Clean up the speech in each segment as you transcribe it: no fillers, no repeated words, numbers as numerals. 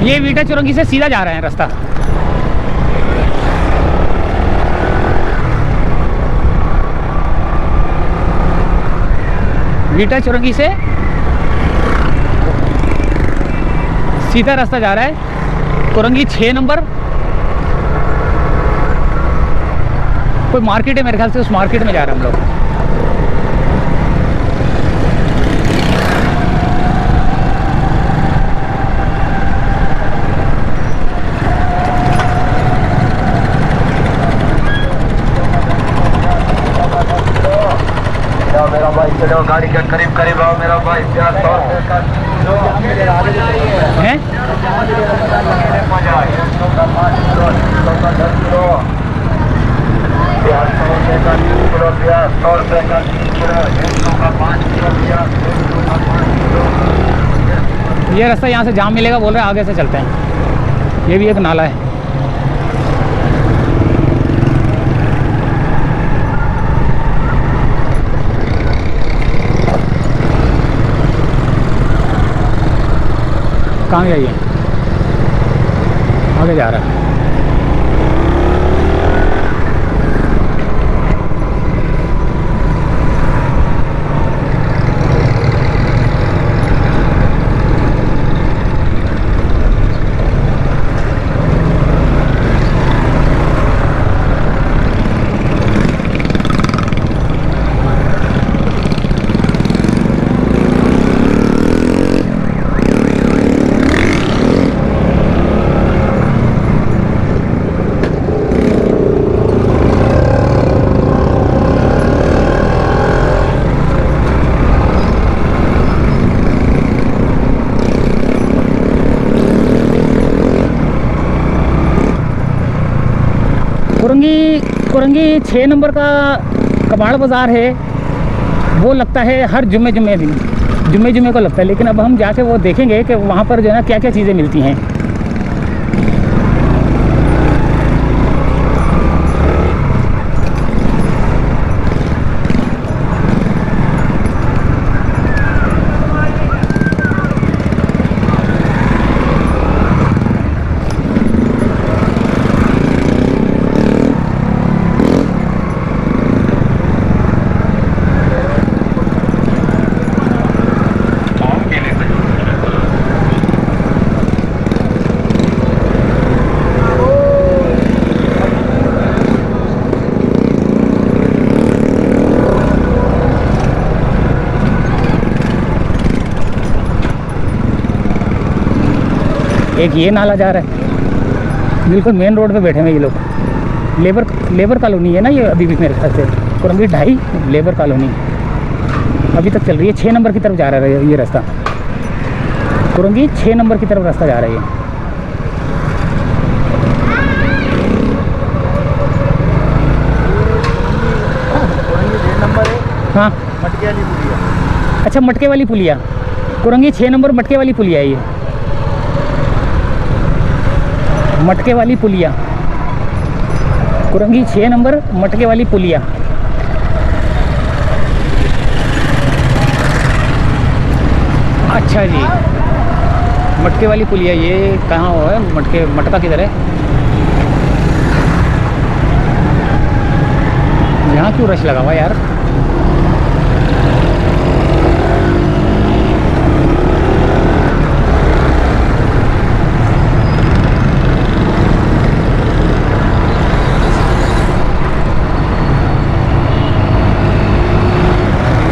ये वीटा चुरंगी से सीधा जा रहे हैं रास्ता। वीटा चुरंगी से सीधा रास्ता जा रहा है। कुरंगी 6 नंबर कोई मार्केट है मेरे ख्याल से, उस मार्केट में जा रहे हैं हम लोग। मेरा भाई चलो गाड़ी के करीब करीब आओ मेरा भाई। प्यार तौर पे हैं ये रास्ता यहाँ से जाम मिलेगा बोल रहे हैं, आगे से चलते हैं। ये भी एक नाला है। कहाँ गया ये? आगे जा रहा है। कुरंगी 6 नंबर का कबाड़ बाज़ार है, वो लगता है हर जुम्मे जुम्मे को लगता है। लेकिन अब हम जाके वो देखेंगे कि वहाँ पर जो है ना क्या क्या चीज़ें मिलती हैं। एक ये नाला जा रहा है, बिल्कुल मेन रोड पे बैठे हैं ये लोग। लेबर कॉलोनी है ना ये, अभी भी मेरे ख्याल से कुरंगी 2.5 लेबर कॉलोनी अभी तक चल रही है। 6 नंबर की तरफ जा रहा है ये रास्ता। कुरंगी 6 नंबर की तरफ रास्ता जा रहा है ये। हाँ, मटके वाली पुलिया। अच्छा, मटके वाली पुलिया। कुरंगी 6 नंबर मटके वाली पुलिया है ये। मटके वाली पुलिया, कुरंगी 6 नंबर मटके वाली पुलिया। अच्छा जी, मटके वाली पुलिया ये कहाँ हुआ है? मटका किधर है? यहाँ क्यों रश लगा हुआ यार?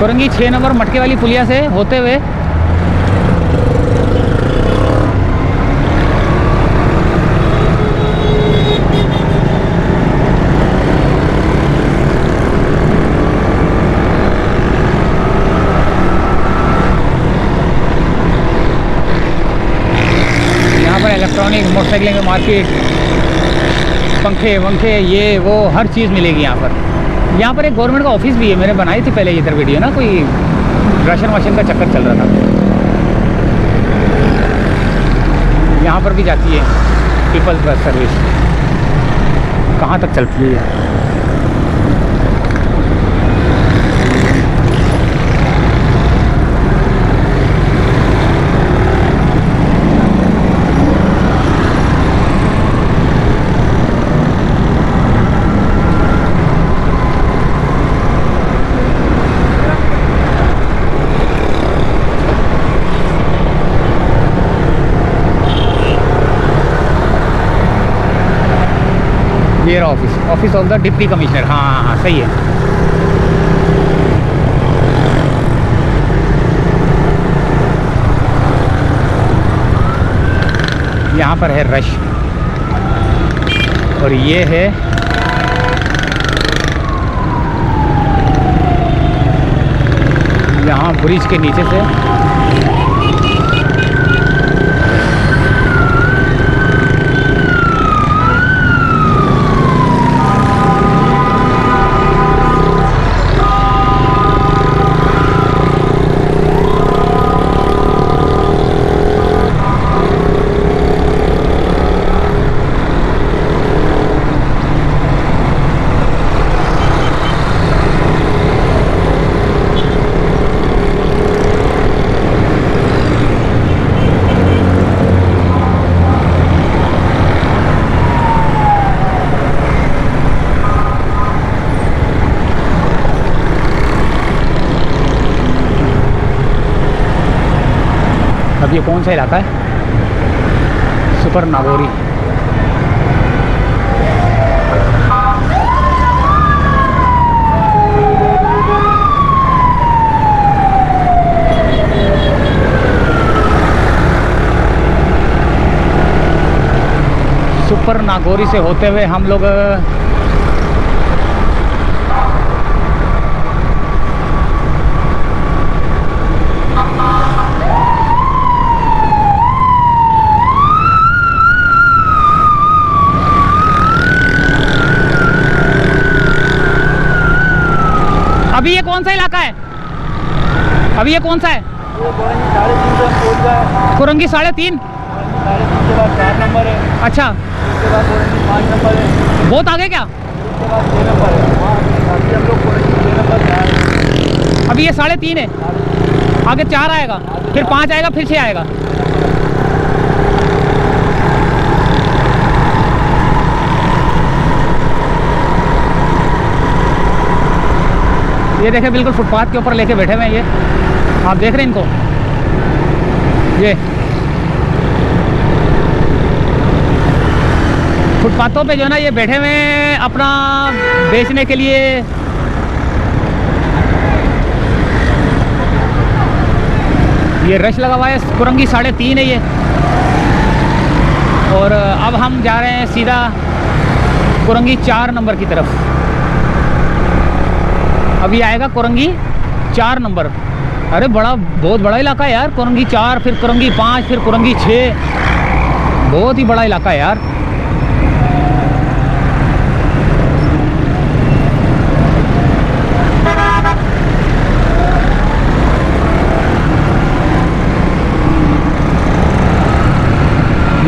कुरंगी 6 नंबर मटके वाली पुलिया से होते हुए यहाँ पर इलेक्ट्रॉनिक मोटरसाइकिलिंग की मार्केट, पंखे वंखे ये वो हर चीज़ मिलेगी यहाँ पर। यहाँ पर एक गवर्नमेंट का ऑफिस भी है, मैंने बनाई थी पहले इधर वीडियो ना, कोई राशन वाशन का चक्कर चल रहा था। यहाँ पर भी जाती है पीपल्स बस सर्विस। कहाँ तक चलती है ये? ये रहा office, office of the deputy commissioner. हाँ हाँ हाँ, सही है। यहाँ पर है रश, और ये है यहाँ ब्रिज के नीचे से ये कौन सा इलाका है? सुपर नागौरी। सुपर नागौरी से होते हुए हम लोग अभी ये कौन सा इलाका है? अभी ये कौन सा है? कुरंगी 3.5। 4 नंबर है। अच्छा, उसके बाद 5 नंबर है। बहुत आगे क्या? उसके बाद 6 नंबर है। अभी हम लोग 6 नंबर जा रहे हैं। अभी ये 3.5 है, आगे 4 आएगा, फिर 5 आएगा, फिर 6 आएगा। ये देखें, बिल्कुल फुटपाथ के ऊपर लेके बैठे हुए हैं ये, आप देख रहे हैं इनको? ये फुटपाथों पे जो है ना, ये बैठे हुए हैं अपना बेचने के लिए। ये रश लगा हुआ है। कुरंगी 3.5 है ये, और अब हम जा रहे हैं सीधा कुरंगी 4 नंबर की तरफ। अभी आएगा कुरंगी 4 नंबर। अरे बहुत बड़ा इलाका है यार। कुरंगी 4, फिर कुरंगी 5, फिर कुरंगी 6। बहुत ही बड़ा इलाका है यार।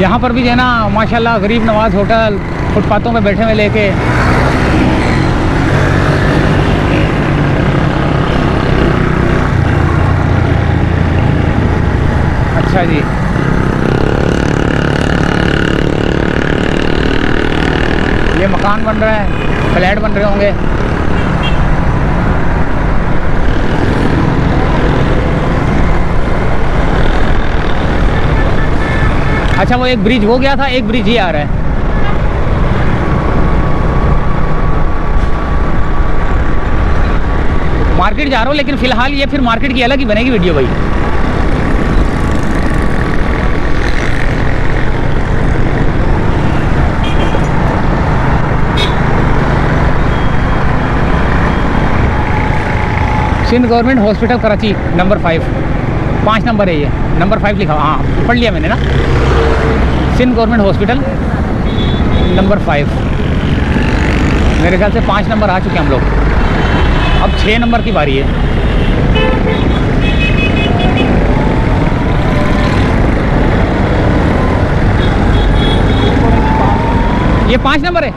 यहाँ पर भी जो है ना, माशाल्लाह गरीब नवाज होटल फुटपाथों पे बैठे हुए लेके। अच्छा जी, ये मकान बन रहा है, फ्लैट बन रहे होंगे। अच्छा, वो एक ब्रिज हो गया था, एक ब्रिज ही आ रहा है। मार्केट जा रहा हूँ, लेकिन फ़िलहाल ये फिर मार्केट की अलग ही बनेगी वीडियो भाई। Sindh government hospital Karachi number 5 number है ये, नंबर 5 लिखा। हाँ, पढ़ लिया मैंने ना। Sindh government hospital number 5। मेरे ख्याल से 5 नंबर आ चुके हैं हम लोग। अब 6 नंबर की बारी है। ये 5 नंबर है।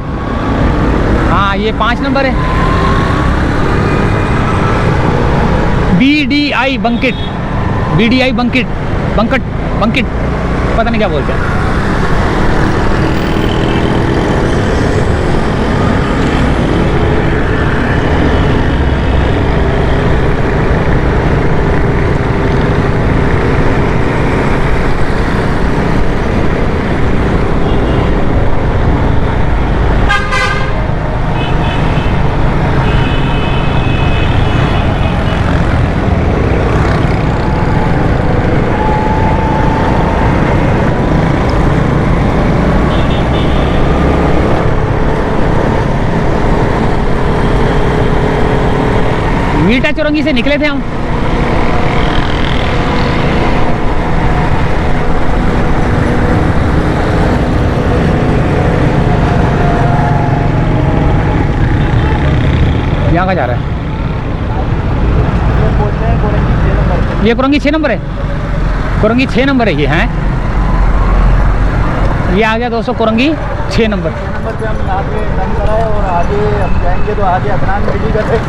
हाँ, ये 5 नंबर है। BDI बंकिट, BDI बंकिट, बंकिट पता नहीं क्या बोलते हैं। वीटा चौरंगी से निकले थे हम। यहाँ का जा रहा है ये बोलते हैं कोरंगी 6 नंबर। ये कुरंगी 6 नंबर है, कुरंगी 6 नंबर है ये हैं। ये आ गया दोस्तों कुरंगी 6 नंबर। 6 नंबर पे हम आगे टर्न कराए और आगे हम जाएंगे तो आगे अदनान मेडिकल है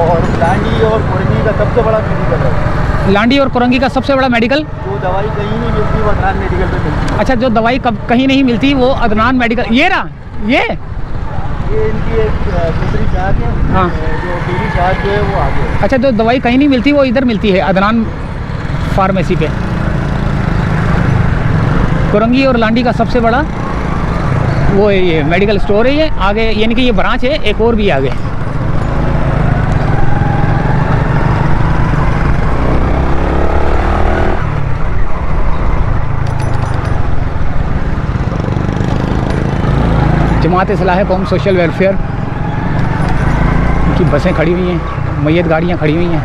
और लांडी और कोरंगी का सबसे बड़ा मेडिकल है। लांडी और कुरंगी का सबसे बड़ा मेडिकल। जो दवाई कहीं नहीं मिलती वो अदनान मेडिकल पे मिलती अच्छा, जो दवाई कब कहीं नहीं मिलती वो अदनान मेडिकल। ये रहा ये। है। ये इनकी एक दूसरी शाख है। हाँ। जो पीली शाख जो है वो आगे है। अच्छा, जो दवाई कहीं नहीं मिलती वो इधर मिलती है अदनान फार्मेसी पे। कुरंगी और लांडी का सबसे बड़ा वो है ये मेडिकल स्टोर है ये आगे, यानी कि ये ब्रांच है, एक और भी आगे। जमात इस्लाह कौम सोशल वेलफेयर की बसें खड़ी हुई हैं, मैयत गाड़ियाँ खड़ी हुई हैं।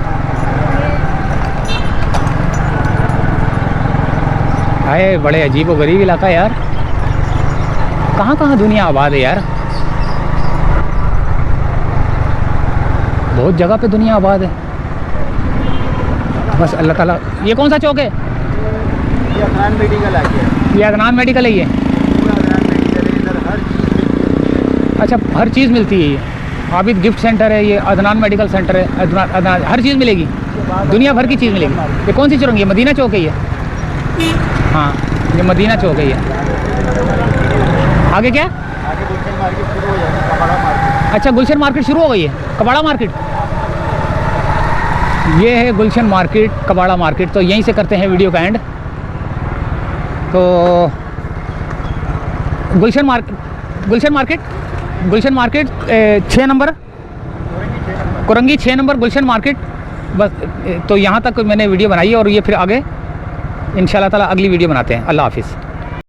आए बड़े अजीब व गरीब इलाका है यार, कहाँ कहाँ दुनिया आबाद है यार, बहुत जगह पे दुनिया आबाद है। बस अल्लाह ताला। ये कौन सा चौक है? ये अदनान मेडिकल आ गया। ये अदनान मेडिकल है ये। पूरा अदनान मेडिकल है, इधर हर चीज़। अच्छा, हर चीज़ मिलती है ये। आबिद गिफ्ट सेंटर है ये, अदनान मेडिकल सेंटर है, अदनान हर चीज़ मिलेगी, दुनिया भर की चीज़ मिलेगी। ये कौन सी चौरंगी है? मदीना चौक है ये। हाँ, ये मदीना चौक है ये। आगे क्या? आगे गुलशन मार्केट शुरू हो जाएगा, कपड़ा मार्केट। अच्छा, गुलशन मार्केट शुरू हो गई है, कबाड़ा मार्केट। ये है गुलशन मार्केट, कबाड़ा मार्केट। तो यहीं से करते हैं वीडियो का एंड। तो गुलशन मार्केट 6 नंबर, कुरंगी 6 नंबर गुलशन मार्केट। बस तो यहाँ तक मैंने वीडियो बनाई है और ये फिर आगे इंशाल्लाह ताला अगली वीडियो बनाते हैं। अल्लाह हाफिज़।